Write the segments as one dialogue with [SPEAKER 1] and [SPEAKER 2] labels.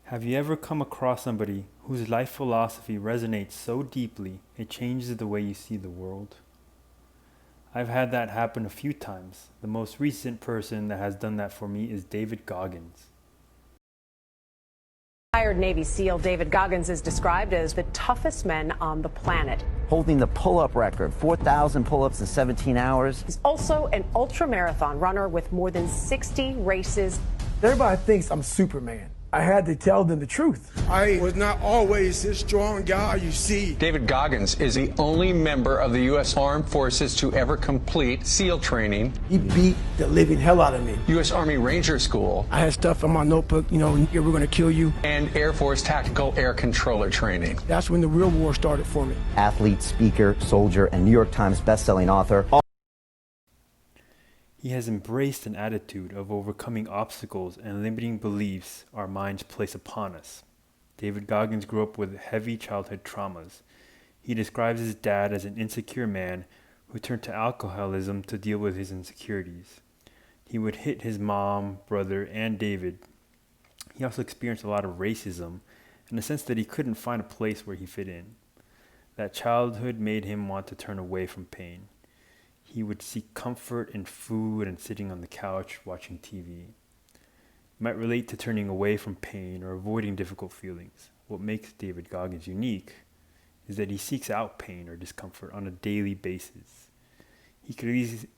[SPEAKER 1] Have you ever come across somebody whose life philosophy resonates so deeply it changes the way you see the world? I've had that happen a few times. The most recent person that has done that for me is David Goggins.
[SPEAKER 2] Retired Navy SEAL David Goggins is described as the toughest man on the planet.
[SPEAKER 3] Holding the pull-up record, 4,000 pull-ups in 17 hours.
[SPEAKER 2] He's also an ultramarathon runner with more than 60 races.
[SPEAKER 4] Everybody thinks I'm Superman. I had to tell them the truth.
[SPEAKER 5] I was not always this strong guy you see.
[SPEAKER 6] David Goggins is the only member of the U.S. Armed Forces to ever complete SEAL training.
[SPEAKER 4] He beat the living hell out of me.
[SPEAKER 6] U.S. Army Ranger School.
[SPEAKER 4] I had stuff in my notebook, we're going to kill you.
[SPEAKER 6] And Air Force Tactical Air Controller training.
[SPEAKER 4] That's when the real war started for me.
[SPEAKER 3] Athlete, speaker, soldier, and New York Times best-selling author.
[SPEAKER 1] He has embraced an attitude of overcoming obstacles and limiting beliefs our minds place upon us. David Goggins grew up with heavy childhood traumas. He describes his dad as an insecure man who turned to alcoholism to deal with his insecurities. He would hit his mom, brother, and David. He also experienced a lot of racism in the sense that he couldn't find a place where he fit in. That childhood made him want to turn away from pain. He would seek comfort in food and sitting on the couch watching TV. You might relate to turning away from pain or avoiding difficult feelings. What makes David Goggins unique is that he seeks out pain or discomfort on a daily basis. He could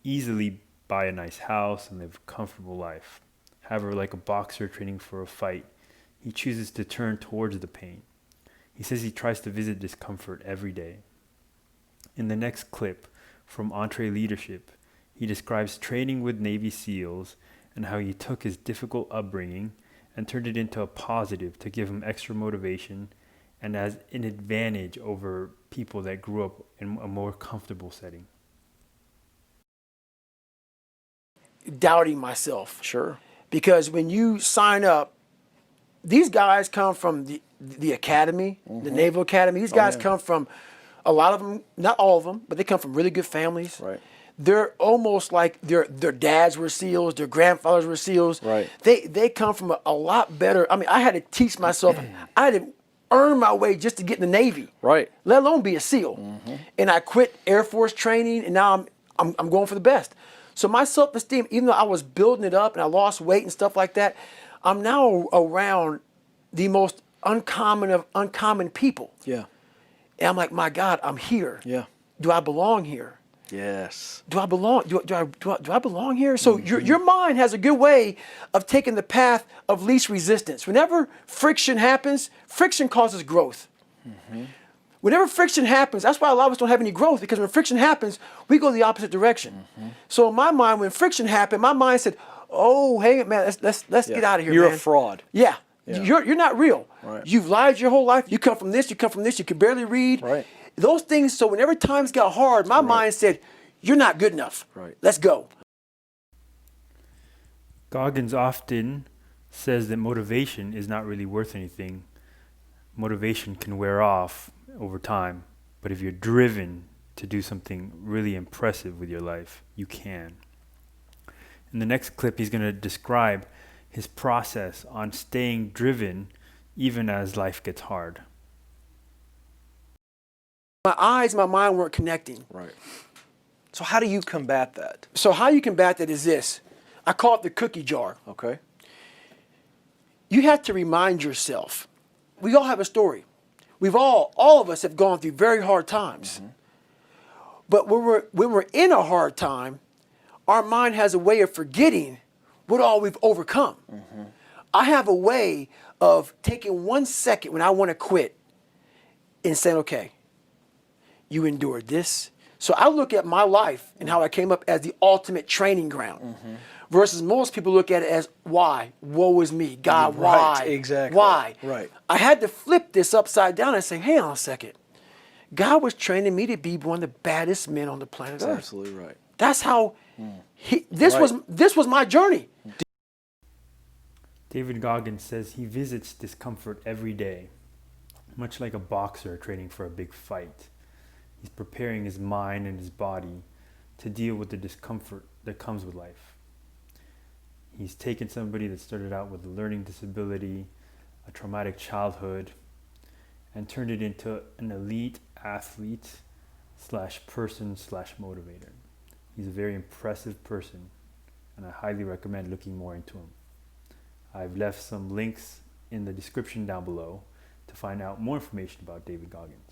[SPEAKER 1] easily buy a nice house and live a comfortable life. However, like a boxer training for a fight, he chooses to turn towards the pain. He says he tries to visit discomfort every day. In the next clip, from Entreleadership, he describes training with Navy SEALs and how he took his difficult upbringing and turned it into a positive to give him extra motivation and as an advantage over people that grew up in a more comfortable setting.
[SPEAKER 4] Doubting myself.
[SPEAKER 7] Sure.
[SPEAKER 4] Because when you sign up, these guys come from the academy, the Naval Academy. These guys come from, a lot of them, not all of them, but they come from really good families.
[SPEAKER 7] Right.
[SPEAKER 4] They're almost like their dads were SEALs, their grandfathers were SEALs.
[SPEAKER 7] Right.
[SPEAKER 4] They come from a lot better. I mean, I had to teach myself. I had to earn my way just to get in the Navy.
[SPEAKER 7] Right.
[SPEAKER 4] Let alone be a SEAL. And I quit Air Force training, and now I'm going for the best. So my self-esteem, even though I was building it up and I lost weight and stuff like that, I'm now around the most uncommon of uncommon people.
[SPEAKER 7] Yeah.
[SPEAKER 4] And I'm like, my God, I'm here.
[SPEAKER 7] Yeah.
[SPEAKER 4] Do I belong here?
[SPEAKER 7] Yes.
[SPEAKER 4] Do I belong? Do I belong here? So your mind has a good way of taking the path of least resistance. Whenever friction happens, friction causes growth. Whenever friction happens, that's why a lot of us don't have any growth, because when friction happens, we go the opposite direction. So in my mind, when friction happened, my mind said, "Oh, hey man, let's get out of here,
[SPEAKER 7] You're
[SPEAKER 4] man.
[SPEAKER 7] a fraud.
[SPEAKER 4] Yeah. You're not real.
[SPEAKER 7] Right.
[SPEAKER 4] You've lied your whole life. You come from this, you come from this, you can barely read.
[SPEAKER 7] Right.
[SPEAKER 4] Those things, so whenever times got hard, my mind said, you're not good enough.
[SPEAKER 7] Right.
[SPEAKER 4] Let's go.
[SPEAKER 1] Goggins often says that motivation is not really worth anything. Motivation can wear off over time, but if you're driven to do something really impressive with your life, you can. In the next clip, he's going to describe his process on staying driven even as life gets hard.
[SPEAKER 4] My eyes, my mind weren't connecting.
[SPEAKER 7] Right. So how do you combat that?
[SPEAKER 4] So how you combat that is this. I call it the cookie jar.
[SPEAKER 7] Okay.
[SPEAKER 4] You have to remind yourself. We all have a story. All of us have gone through very hard times. But when we're in a hard time, our mind has a way of forgetting what all we've overcome. I have a way of taking 1 second when I want to quit and saying, okay, you endured this. So I look at my life and how I came up as the ultimate training ground versus most people look at it as why? Woe is me. God, why?
[SPEAKER 7] Right, exactly.
[SPEAKER 4] Why?
[SPEAKER 7] Right.
[SPEAKER 4] I had to flip this upside down and say, hang on a second. God was training me to be one of the baddest men on the planet Earth.
[SPEAKER 7] Absolutely right.
[SPEAKER 4] That's how this was my journey.
[SPEAKER 1] David Goggins says he visits discomfort every day, much like a boxer training for a big fight. He's preparing his mind and his body to deal with the discomfort that comes with life. He's taken somebody that started out with a learning disability, a traumatic childhood, and turned it into an elite athlete slash person slash motivator. He's a very impressive person, and I highly recommend looking more into him. I've left some links in the description down below to find out more information about David Goggins.